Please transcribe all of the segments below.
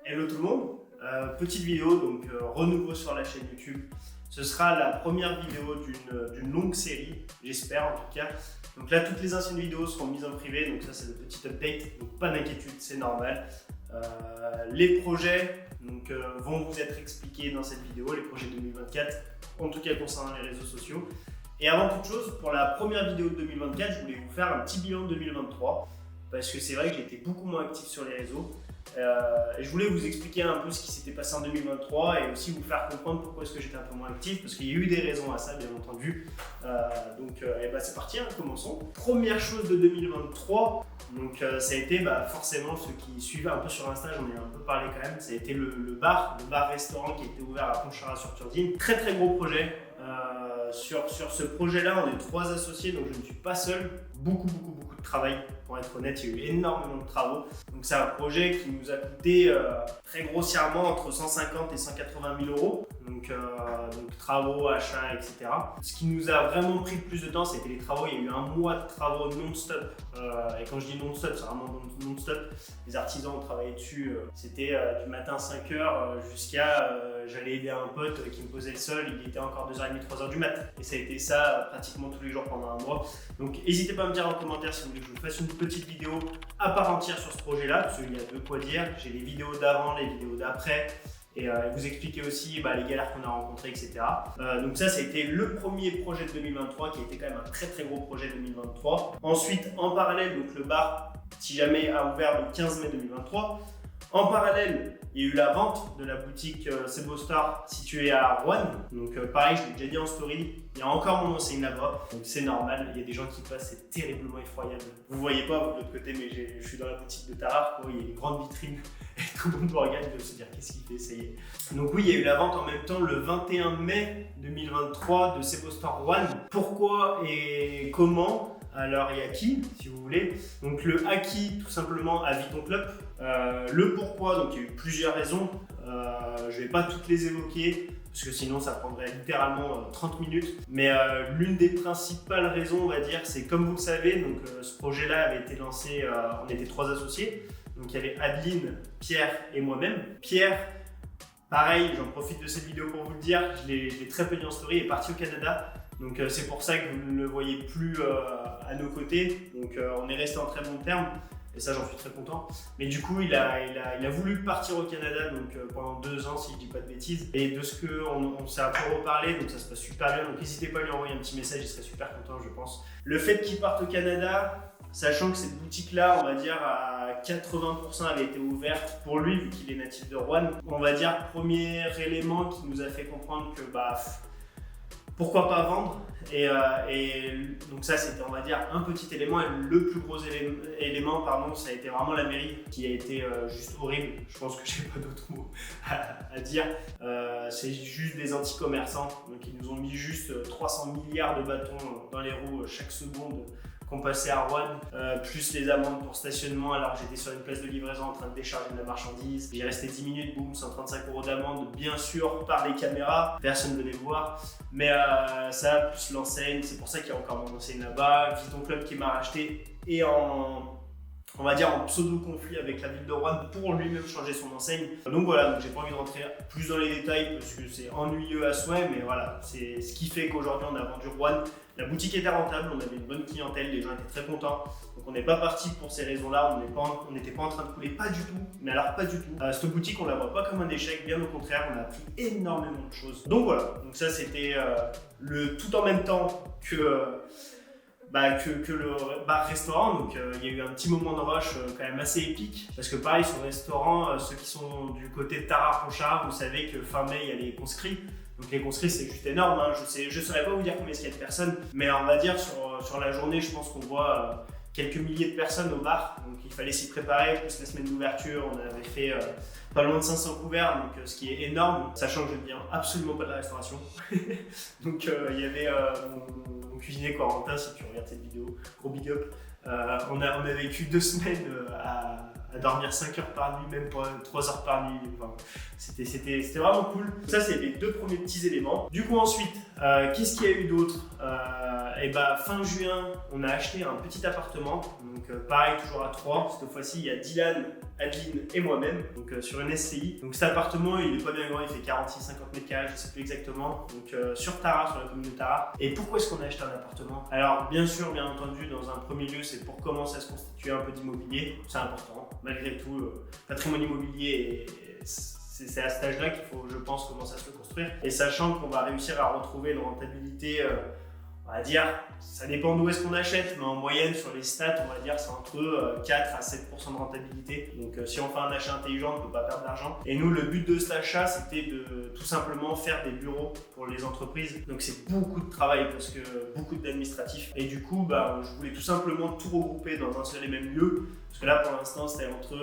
Hello tout le monde, petite vidéo, donc renouveau sur la chaîne YouTube. Ce sera la première vidéo d'une longue série, j'espère en tout cas. Donc là, toutes les anciennes vidéos seront mises en privé, donc ça c'est le petit update, donc pas d'inquiétude, c'est normal. Les projets vont vous être expliqués dans cette vidéo, les projets 2024, en tout cas concernant les réseaux sociaux. Et avant toute chose, pour la première vidéo de 2024, je voulais vous faire un petit bilan de 2023, parce que c'est vrai que j'étais beaucoup moins actif sur les réseaux. Et je voulais vous expliquer un peu ce qui s'était passé en 2023 et aussi vous faire comprendre pourquoi est-ce que j'étais un peu moins actif, parce qu'il y a eu des raisons à ça bien entendu. C'est parti, commençons. Première chose de 2023, ça a été forcément ceux qui suivaient un peu sur Insta, j'en ai un peu parlé quand même, ça a été le bar-restaurant qui a été ouvert à Pontcharrat-sur-Turdine. Très très gros projet. Sur ce projet-là, on est 3 associés, donc je ne suis pas seul. Beaucoup de travail, pour être honnête, il y a eu énormément de travaux. Donc c'est un projet qui nous a coûté très grossièrement entre 150 et 180 000 euros. Donc travaux, achats, etc. Ce qui nous a vraiment pris le plus de temps, c'était les travaux. Il y a eu un mois de travaux non-stop. Et quand je dis non-stop, c'est vraiment non-stop. Les artisans ont travaillé dessus. C'était du matin 5h jusqu'à... j'allais aider un pote qui me posait le sol. Il était encore 2h30, 3h du mat. Et ça a été ça pratiquement tous les jours pendant un mois. Donc n'hésitez pas à me dire en commentaire si vous voulez que je vous fasse une petite vidéo à part entière sur ce projet-là, parce qu'il y a de quoi dire. J'ai les vidéos d'avant, les vidéos d'après. Et vous expliquer aussi les galères qu'on a rencontrées, etc. Donc ça a été le premier projet de 2023 qui a été quand même un très très gros projet 2023. Ensuite, en parallèle, donc le bar, si jamais, a ouvert le 15 mai 2023. En parallèle, il y a eu la vente de la boutique Sebostar située à Rouen. Donc pareil, je l'ai déjà dit en story, il y a encore mon enseigne là-bas. Donc c'est normal, il y a des gens qui passent, c'est terriblement effroyable. Vous voyez pas de l'autre côté, mais je suis dans la boutique de Tarare, il y a une grande vitrine. Et tout le monde me regarde et se dire qu'est-ce qu'il fait, ça y est. Donc oui, il y a eu la vente en même temps le 21 mai 2023 de Sebostar Rouen. Pourquoi et comment? Alors il y a qui, si vous voulez. Donc le acquis, tout simplement, à Vuitton Club. Le pourquoi, donc il y a eu plusieurs raisons. Je vais pas toutes les évoquer parce que sinon ça prendrait littéralement 30 minutes. Mais l'une des principales raisons, on va dire, c'est comme vous le savez, donc ce projet-là avait été lancé, on était 3 associés. Donc il y avait Adeline, Pierre et moi-même. Pierre, pareil, j'en profite de cette vidéo pour vous le dire, je l'ai très peu dit en story, est parti au Canada. Donc c'est pour ça que vous ne le voyez plus à nos côtés. Donc on est resté en très bon terme. Et ça, j'en suis très content. Mais du coup, il a voulu partir au Canada pendant 2 ans, si je dis pas de bêtises. Et de ce qu'on s'est un peu reparlé, donc ça se passe super bien. Donc n'hésitez pas à lui envoyer un petit message, il serait super content, je pense. Le fait qu'il parte au Canada, sachant que cette boutique-là, on va dire à 80% avait été ouverte pour lui, vu qu'il est natif de Rouen. On va dire, premier élément qui nous a fait comprendre que pourquoi pas vendre. Et donc ça, c'était, on va dire, un petit élément. Et le plus gros élément, ça a été vraiment la mairie, qui a été juste horrible. Je pense que j'ai pas d'autres mots à dire. C'est juste des anti-commerçants. Donc ils nous ont mis juste 300 milliards de bâtons dans les roues chaque seconde qu'on passait à Rouen, plus les amendes pour stationnement alors que j'étais sur une place de livraison en train de décharger de la marchandise. J'ai resté 10 minutes, boum, 135 € d'amende, bien sûr par les caméras, personne ne venait me voir. Mais ça, plus l'enseigne, c'est pour ça qu'il y a encore mon enseigne là-bas. Vuitton Club qui m'a racheté et en pseudo-conflit avec la ville de Rouen pour lui-même changer son enseigne. Donc voilà, j'ai pas envie de rentrer plus dans les détails parce que c'est ennuyeux à souhait, mais voilà, c'est ce qui fait qu'aujourd'hui on a vendu Rouen. La boutique était rentable, on avait une bonne clientèle, les gens étaient très contents. Donc on n'est pas parti pour ces raisons-là, on n'était pas en train de couler, pas du tout, mais alors pas du tout. Cette boutique, on la voit pas comme un échec, bien au contraire, on a appris énormément de choses. Donc voilà, donc ça c'était le tout en même temps que le bar-restaurant. Donc il y a eu un petit moment de rush quand même assez épique, parce que pareil sur le restaurant, ceux qui sont du côté de Tarare-Pontcharrat, vous savez que fin mai il y a les conscrits. Donc les conscrits c'est juste énorme, je saurais pas vous dire combien il y a de personnes, mais on va dire sur la journée je pense qu'on voit quelques milliers de personnes au bar, donc il fallait s'y préparer, plus la semaine d'ouverture, on avait fait pas loin de 500 couverts, donc ce qui est énorme, sachant que je ne viens absolument pas de la restauration. Donc il y avait mon cuisinier Corentin, si tu regardes cette vidéo, gros big up. On a vécu 2 semaines à à dormir 5 heures par nuit, même pas 3 heures par nuit. Enfin, c'était vraiment cool. Ça, c'est les 2 premiers petits éléments. Du coup, ensuite, qu'est-ce qu'il y a eu d'autre? Et bah, fin juin, on a acheté un petit appartement. Donc, pareil, toujours à 3. Cette fois-ci, il y a Dylan, Adeline et moi-même, donc sur une SCI. Donc cet appartement, il est pas bien grand, il fait 46-50 mètres carrés, je sais plus exactement. Donc sur Tara, sur la commune de Tara. Et pourquoi est-ce qu'on a acheté un appartement? Alors bien sûr, bien entendu, dans un premier lieu, c'est pour commencer à se constituer un peu d'immobilier. C'est important. Malgré tout, le patrimoine immobilier, c'est à cet âge-là qu'il faut, je pense, commencer à se le construire. Et sachant qu'on va réussir à retrouver une rentabilité, on va dire, ça dépend d'où est-ce qu'on achète, mais en moyenne sur les stats, on va dire c'est entre 4 à 7% de rentabilité. Donc si on fait un achat intelligent, on ne peut pas perdre d'argent. Et nous, le but de cet achat, c'était de tout simplement faire des bureaux pour les entreprises. Donc c'est beaucoup de travail parce que beaucoup d'administratifs. Et du coup, je voulais tout simplement tout regrouper dans un seul et même lieu. Parce que là, pour l'instant, c'était entre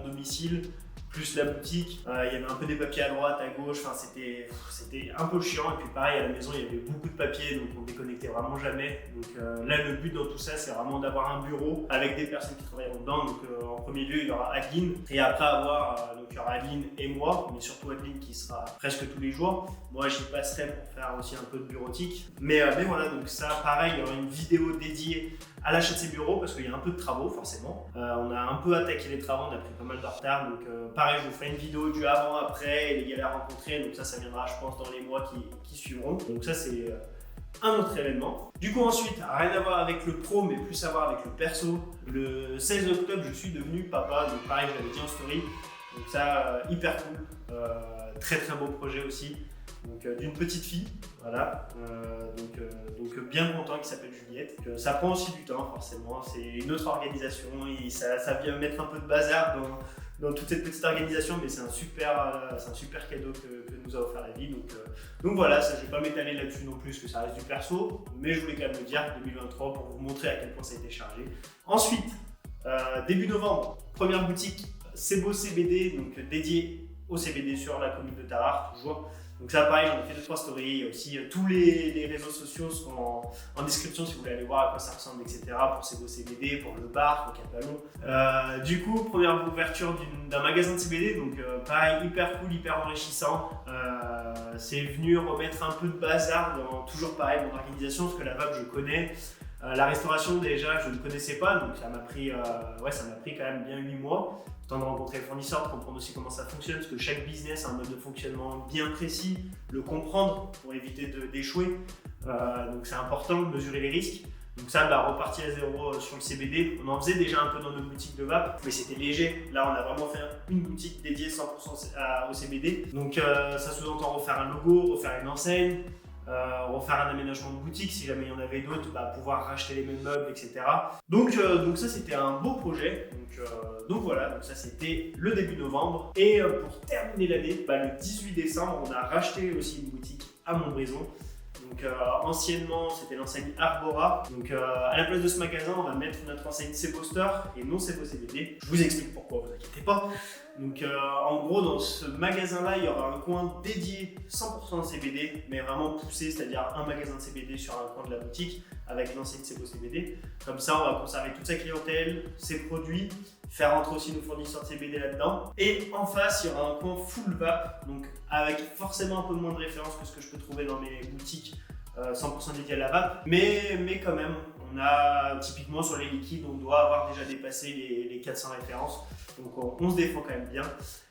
mon domicile, plus la boutique, il y avait un peu des papiers à droite, à gauche, enfin c'était un peu chiant. Et puis pareil, à la maison, il y avait beaucoup de papiers, donc on déconnectait vraiment jamais. Donc là, le but dans tout ça, c'est vraiment d'avoir un bureau avec des personnes qui travailleront dedans. Donc en premier lieu, il y aura Adeline, et après donc il y aura Adeline et moi, mais surtout Adeline qui sera presque tous les jours. Moi, j'y passerai pour faire aussi un peu de bureautique. Mais voilà, donc ça, pareil, il y aura une vidéo dédiée à l'achat de ces bureaux parce qu'il y a un peu de travaux forcément. On a un peu attaqué les travaux, on a pris pas mal de retard. Donc pareil, je vous ferai une vidéo du avant-après et les galères rencontrées. Donc ça viendra, je pense, dans les mois qui suivront. Donc ça, c'est un autre événement. Du coup, ensuite, rien à voir avec le pro, mais plus à voir avec le perso. Le 16 octobre, je suis devenu papa. Donc pareil, je l'avais dit en story. Donc ça, hyper cool. Très très beau projet aussi. Donc d'une petite fille, voilà, donc bien content, qui s'appelle Juliette. Ça prend aussi du temps forcément, c'est une autre organisation et ça vient mettre un peu de bazar dans toute cette petite organisation, mais c'est un super cadeau que nous a offert la vie. Donc voilà, ça, je ne vais pas m'étaler là-dessus non plus, que ça reste du perso, mais je voulais quand même le dire, 2023, pour vous montrer à quel point ça a été chargé. Ensuite, début novembre, première boutique, C'est Beau CBD, donc dédiée au CBD sur la commune de Tarare, toujours. Donc ça, pareil, j'en ai fait 2-3 stories. Il y a aussi tous les réseaux sociaux seront en description si vous voulez aller voir à quoi ça ressemble, etc. Pour C'est Beau CBD, pour le bar, pour Capalon. Du coup, première ouverture d'un magasin de CBD, donc pareil, hyper cool, hyper enrichissant. C'est venu remettre un peu de bazar dans toujours pareil mon organisation, parce que la vape je connais. La restauration déjà je ne connaissais pas, donc ça m'a pris quand même bien 8 mois. Le temps de rencontrer le fournisseur, de comprendre aussi comment ça fonctionne, parce que chaque business a un mode de fonctionnement bien précis, le comprendre pour éviter d'échouer. Donc c'est important de mesurer les risques. Donc ça, reparti à zéro sur le CBD. On en faisait déjà un peu dans nos boutiques de vape, mais c'était léger. Là, on a vraiment fait une boutique dédiée 100% au CBD. Donc ça sous-entend refaire un logo, refaire une enseigne, refaire un aménagement de boutique si jamais il y en avait d'autres, pouvoir racheter les mêmes meubles, etc. Donc ça, c'était un beau projet. Donc voilà, donc ça c'était le début novembre. Et pour terminer l'année, le 18 décembre, on a racheté aussi une boutique à Montbrison. Donc anciennement c'était l'enseigne Arbora. Donc à la place de ce magasin, on va mettre notre enseigne C'est Beau Store et non C'est Beau CBD. Je vous explique pourquoi, vous inquiétez pas. Donc en gros, dans ce magasin-là, il y aura un coin dédié 100% CBD, mais vraiment poussé, c'est-à-dire un magasin de CBD sur un coin de la boutique avec l'enseigne C'est Beau CBD. Comme ça, on va conserver toute sa clientèle, ses produits, faire rentrer aussi nos fournisseurs de CBD là-dedans. Et en face, il y aura un coin full vape, donc avec forcément un peu moins de références que ce que je peux trouver dans mes boutiques 100% dédiées à la vape, mais quand même, on a typiquement sur les liquides, on doit avoir déjà dépassé les 400 références. Donc on se défend quand même bien.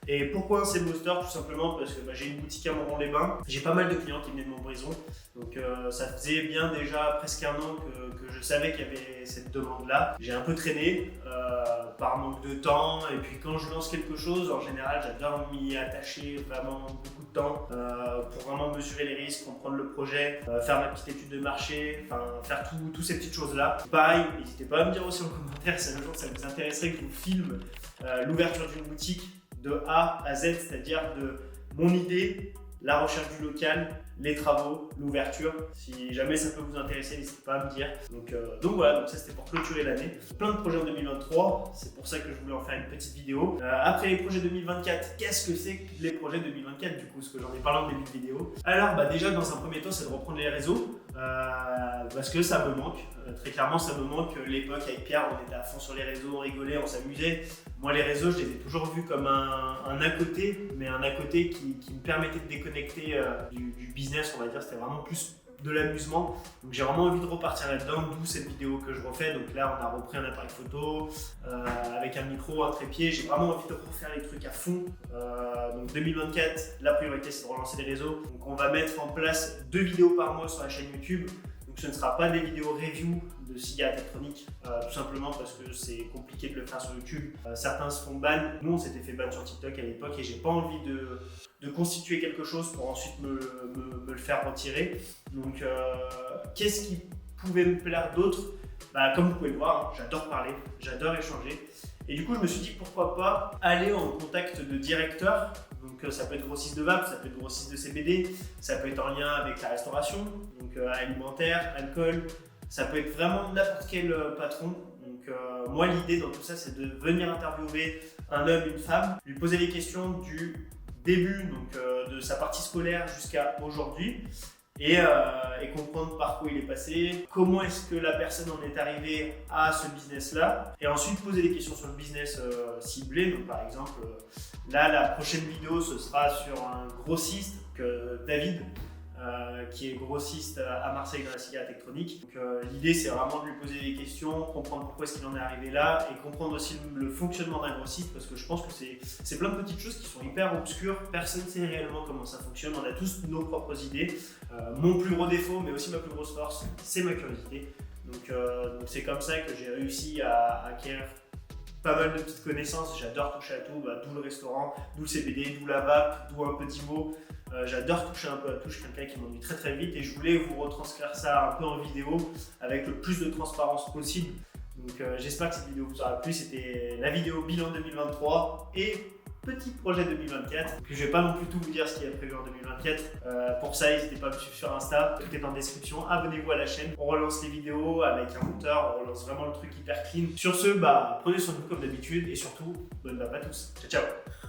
Et pourquoi un C'est Beau Store? Tout simplement parce que j'ai une boutique à Montron-les-Bains. J'ai pas mal de clients qui venaient de Montbrison. Donc ça faisait bien déjà presque un an que je savais qu'il y avait cette demande-là. J'ai un peu traîné par manque de temps. Et puis quand je lance quelque chose, en général, j'adore m'y attacher vraiment beaucoup de temps pour vraiment mesurer les risques, comprendre le projet, faire ma petite étude de marché, faire toutes ces petites choses-là. Pareil, n'hésitez pas à me dire aussi en commentaire si un jour ça vous intéresserait que je vous filme l'ouverture d'une boutique de A à Z, c'est-à-dire de mon idée, la recherche du local, les travaux, l'ouverture. Si jamais ça peut vous intéresser, n'hésitez pas à me dire. Donc voilà, donc ça c'était pour clôturer l'année. Plein de projets en 2023, c'est pour ça que je voulais en faire une petite vidéo. Après les projets 2024, qu'est-ce que c'est que les projets 2024 du coup, parce que j'en ai parlé en début de vidéo. Alors déjà dans un premier temps, c'est de reprendre les réseaux. parce que ça me manque. Très clairement, ça me manque. L'époque avec Pierre, on était à fond sur les réseaux, on rigolait, on s'amusait. Moi, les réseaux, je les ai toujours vus comme un à côté, mais un à côté qui me permettait de déconnecter du business, on va dire. C'était vraiment plus de l'amusement. Donc j'ai vraiment envie de repartir là-dedans, d'où cette vidéo que je refais. Donc là, on a repris un appareil photo avec un micro, un trépied. J'ai vraiment envie de refaire les trucs à fond. Donc 2024, la priorité, c'est de relancer les réseaux. Donc on va mettre en place 2 vidéos par mois sur la chaîne YouTube. Donc ce ne sera pas des vidéos review de cigarettes électroniques, tout simplement parce que c'est compliqué de le faire sur YouTube. Certains se font ban. Nous, on s'était fait ban sur TikTok à l'époque et j'ai pas envie de constituer quelque chose pour ensuite me le faire retirer. Donc, qu'est-ce qui pouvait me plaire d'autre? Comme vous pouvez le voir, hein, j'adore parler, j'adore échanger. Et du coup, je me suis dit pourquoi pas aller en contact de directeurs. Donc, ça peut être grossiste de vape, ça peut être grossiste de CBD, ça peut être en lien avec la restauration, donc alimentaire, alcool. Ça peut être vraiment n'importe quel patron. Donc, moi, l'idée dans tout ça, c'est de venir interviewer un homme, une femme, lui poser les questions du début, donc de sa partie scolaire jusqu'à aujourd'hui. Et comprendre par quoi il est passé, comment est-ce que la personne en est arrivée à ce business-là, et ensuite poser des questions sur le business ciblé. Donc par exemple, là la prochaine vidéo ce sera sur un grossiste, David, qui est grossiste à Marseille dans la cigarette électronique. Donc l'idée c'est vraiment de lui poser des questions, comprendre pourquoi est-ce qu'il en est arrivé là, et comprendre aussi le fonctionnement d'un grossiste, parce que je pense que c'est plein de petites choses qui sont hyper obscures, personne ne sait réellement comment ça fonctionne, on a tous nos propres idées. Mon plus gros défaut, mais aussi ma plus grosse force, c'est ma curiosité. Donc c'est comme ça que j'ai réussi à acquérir pas mal de petites connaissances. J'adore toucher à tout, d'où le restaurant, d'où le CBD, d'où la vape, d'où un petit mot. J'adore toucher un peu à tout, je suis quelqu'un qui m'ennuie très très vite et je voulais vous retranscrire ça un peu en vidéo avec le plus de transparence possible. Donc j'espère que cette vidéo vous aura plu. C'était la vidéo bilan 2023 et petit projet 2024. Donc, je ne vais pas non plus tout vous dire ce qu'il y a prévu en 2024. Pour ça, n'hésitez pas à me suivre sur Insta, tout est en description. Abonnez-vous à la chaîne. On relance les vidéos avec un moteur, on relance vraiment le truc hyper clean. Sur ce, prenez soin de vous comme d'habitude et surtout, bonne vape à tous. Ciao ciao.